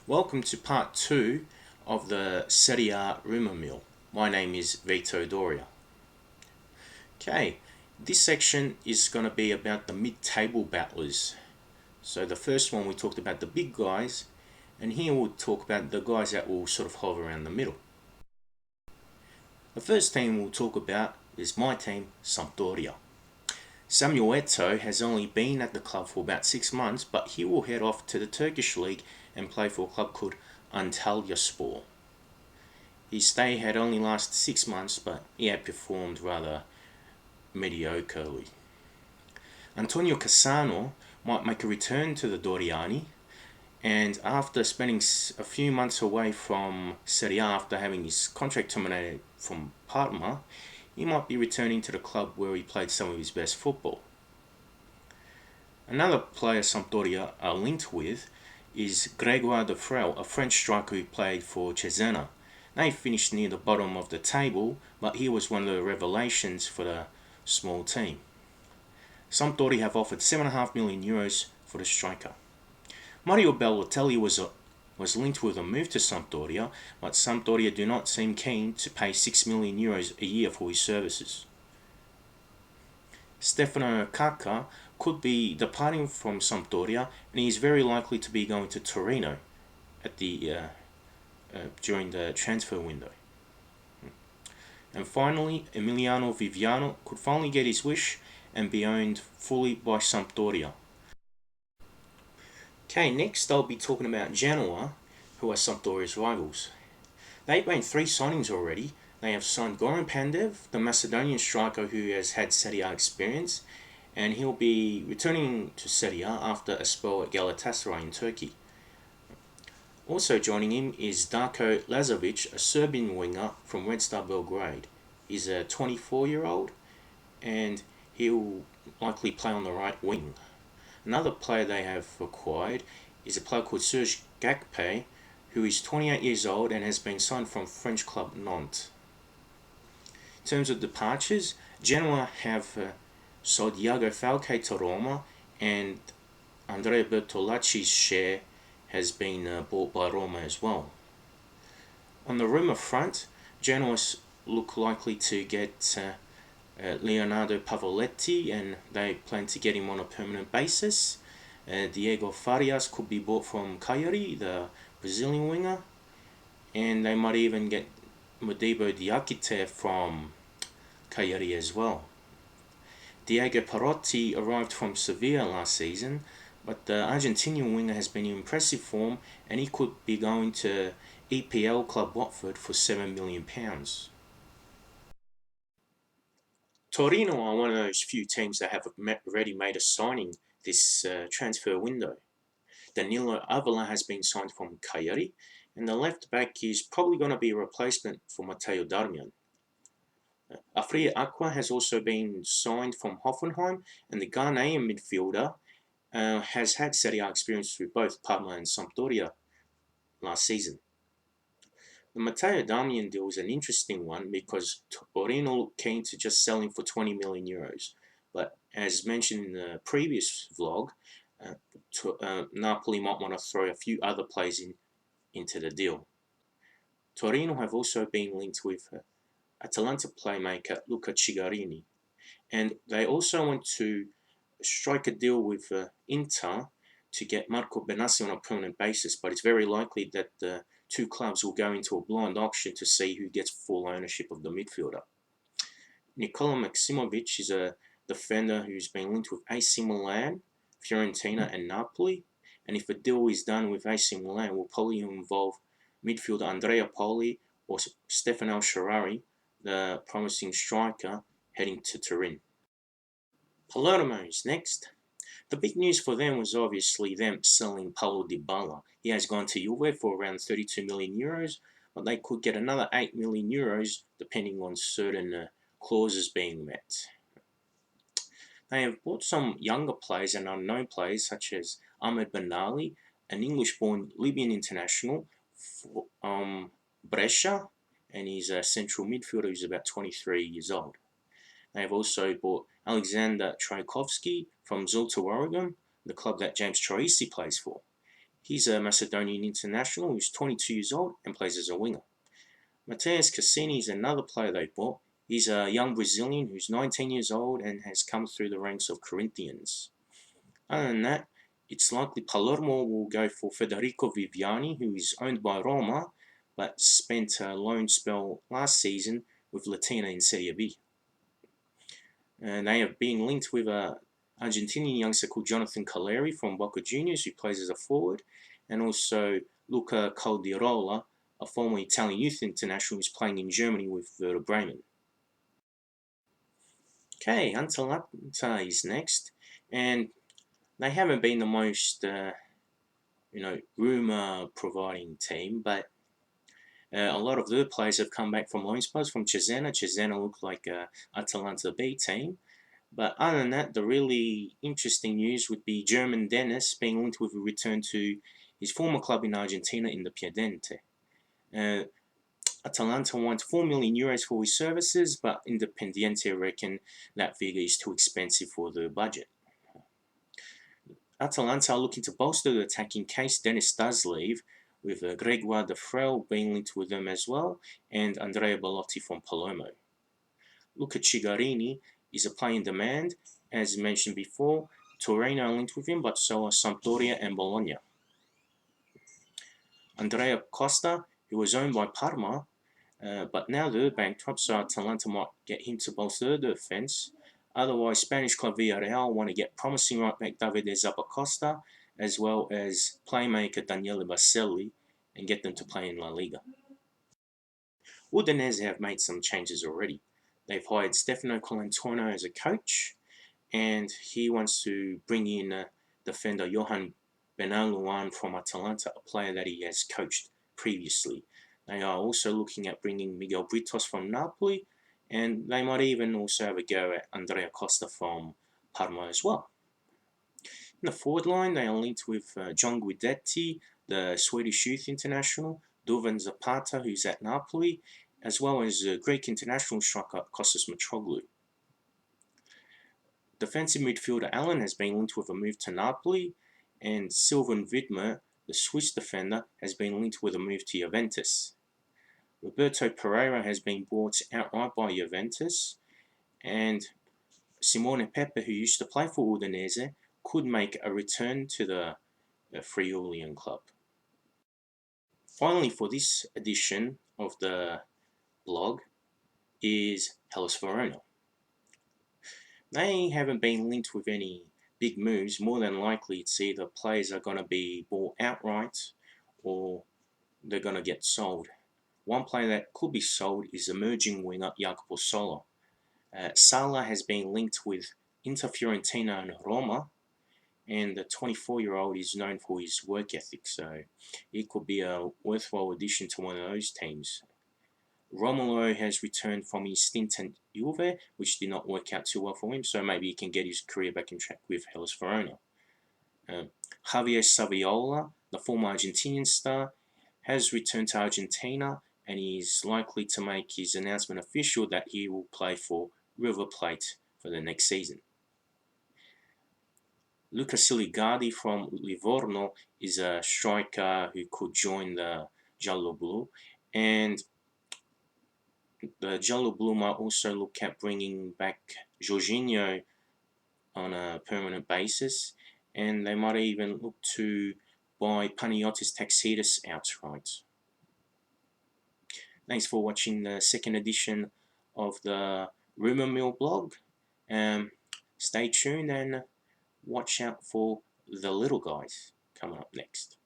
Welcome to part 2 of the Serie A rumour mill. My name is Vito Doria. Okay, this section is going to be about the mid-table battlers. So the first one we talked about the big guys, and here we'll talk about the guys that will sort of hover around the middle. The first team we'll talk about is my team, Sampdoria. Samuel Eto'o has only been at the club for about 6 months, but he will head off to the Turkish league and play for a club called Antalyaspor. His stay had only lasted 6 months, but he had performed rather mediocrely. Antonio Cassano might make a return to the Doriani, and after spending a few months away from Serie A after having his contract terminated from Parma, he might be returning to the club where he played some of his best football. Another player Sampdoria are linked with is Grégoire de Frel, a French striker who played for Cesena. They finished near the bottom of the table, but he was one of the revelations for the small team. Sampdoria have offered €7.5 million for the striker. Mario Balotelli was linked with a move to Sampdoria, but Sampdoria do not seem keen to pay €6 million a year for his services. Stefano Kaka could be departing from Sampdoria, and he is very likely to be going to Torino during the transfer window. And finally, Emiliano Viviano could finally get his wish and be owned fully by Sampdoria. Okay, next I'll be talking about Genoa, who are Sampdoria's rivals. They've made 3 signings already. They have signed Goran Pandev, the Macedonian striker who has had Serie A experience, and he'll be returning to Serie A after a spell at Galatasaray in Turkey. Also joining him is Darko Lazovic, a Serbian winger from Red Star Belgrade. He's a 24-year-old, and he'll likely play on the right wing. Another player they have acquired is a player called Serge Gakpe, who is 28 years old and has been signed from French club Nantes. In terms of departures, Genoa have sold Iago Falque to Roma, and Andrea Bertolacci's share has been bought by Roma as well. On the rumour front, Genoa look likely to get Leonardo Pavoletti, and they plan to get him on a permanent basis. Diego Farias could be bought from Cagliari, the Brazilian winger, and they might even get Modibo Diakite from Cagliari as well. Diego Perotti arrived from Sevilla last season, but the Argentinian winger has been in impressive form, and he could be going to EPL club Watford for £7 million. Torino are one of those few teams that have already made a signing this transfer window. Danilo Avila has been signed from Cagliari, and the left back is probably going to be a replacement for Matteo Darmian. Afriya Aqua has also been signed from Hoffenheim, and the Ghanaian midfielder has had Serie A experience with both Parma and Sampdoria last season. The Matteo Darmian deal is an interesting one because Torino looked keen to just sell him for €20 million. But as mentioned in the previous vlog, Napoli might want to throw a few other players into the deal. Torino have also been linked with Atalanta playmaker Luca Cigarini, and they also want to strike a deal with Inter to get Marco Benassi on a permanent basis, but it's very likely that the 2 clubs will go into a blind auction to see who gets full ownership of the midfielder. Nikola Maximovic is a defender who's been linked with AC Milan, Fiorentina and Napoli, and if a deal is done with AC Milan, will probably involve midfielder Andrea Poli or Stefano Sciarri, the promising striker, heading to Turin. Palermo is next. The big news for them was obviously them selling Paulo Dybala. He has gone to Juve for around €32 million, but they could get another €8 million depending on certain clauses being met. They have bought some younger players and unknown players such as Ahmed Benali, an English-born Libyan international from Brescia, and he's a central midfielder who's about 23 years old. They have also bought Alexander Trajkovski from Zulte Waregem, the club that James Troisi plays for. He's a Macedonian international who's 22 years old and plays as a winger. Mateus Cassini is another player they bought. He's a young Brazilian who's 19 years old and has come through the ranks of Corinthians. Other than that, it's likely Palermo will go for Federico Viviani, who is owned by Roma, but spent a loan spell last season with Latina in Serie B. And they have been linked with a Argentinian youngster called Jonathan Caleri from Boca Juniors, who plays as a forward, and also Luca Caldirola, a former Italian youth international who's playing in Germany with Werder Bremen. Okay, Atalanta is next, and they haven't been the most, rumour providing team, but a lot of their players have come back from loan spells from Cesena. Cesena looked like a Atalanta B team. But other than that, the really interesting news would be German Dennis being linked with a return to his former club in Argentina in the Piedente. Atalanta wants 4 million euros for his services, but Independiente reckon that figure is too expensive for the budget. Atalanta are looking to bolster the attack in case Dennis does leave, with Gregoire de Frel being linked with them as well, and Andrea Bellotti from Palermo. Luca Cigarini is a player in demand, as mentioned before. Torino are linked with him, but so are Sampdoria and Bologna. Andrea Costa, who was owned by Parma, but now they're bankrupt, so Atalanta might get him to bolster their defence. Otherwise, Spanish club Villarreal want to get promising right back Davide Zappacosta, as well as playmaker Daniele Baselli, and get them to play in La Liga. Udinese have made some changes already. They've hired Stefano Colantuono as a coach, and he wants to bring in defender Johan Benaluan from Atalanta, a player that he has coached previously. They are also looking at bringing Miguel Britos from Napoli, and they might even also have a go at Andrea Costa from Parma as well. In the forward line, they are linked with John Guidetti, the Swedish youth international, Duvan Zapata, who's at Napoli, as well as Greek international striker Kostas Mitroglou. Defensive midfielder Allen has been linked with a move to Napoli, and Sylvain Widmer, the Swiss defender, has been linked with a move to Juventus. Roberto Pereira has been bought outright by Juventus, and Simone Pepe, who used to play for Udinese, could make a return to the Friulian club. Finally, for this edition of the blog is Hellas Verona. They haven't been linked with any big moves. More than likely, it's either players are going to be bought outright or they're going to get sold. One player that could be sold is emerging winger Jacopo Sala. Sala has been linked with Inter Fiorentina and Roma, and the 24-year-old is known for his work ethic, so he could be a worthwhile addition to one of those teams. Romulo has returned from his stint at Juve, which did not work out too well for him, so maybe he can get his career back in track with Hellas Verona. Javier Saviola, the former Argentinian star, has returned to Argentina, and he is likely to make his announcement official that he will play for River Plate for the next season. Luca Siligardi from Livorno is a striker who could join the Giallo-Blu, and the Giallo-Blu might also look at bringing back Jorginho on a permanent basis, and they might even look to buy Panagiotis Taxidis outright. Thanks for watching the second edition of the Rumour Mill blog. Stay tuned and watch out for the little guys coming up next.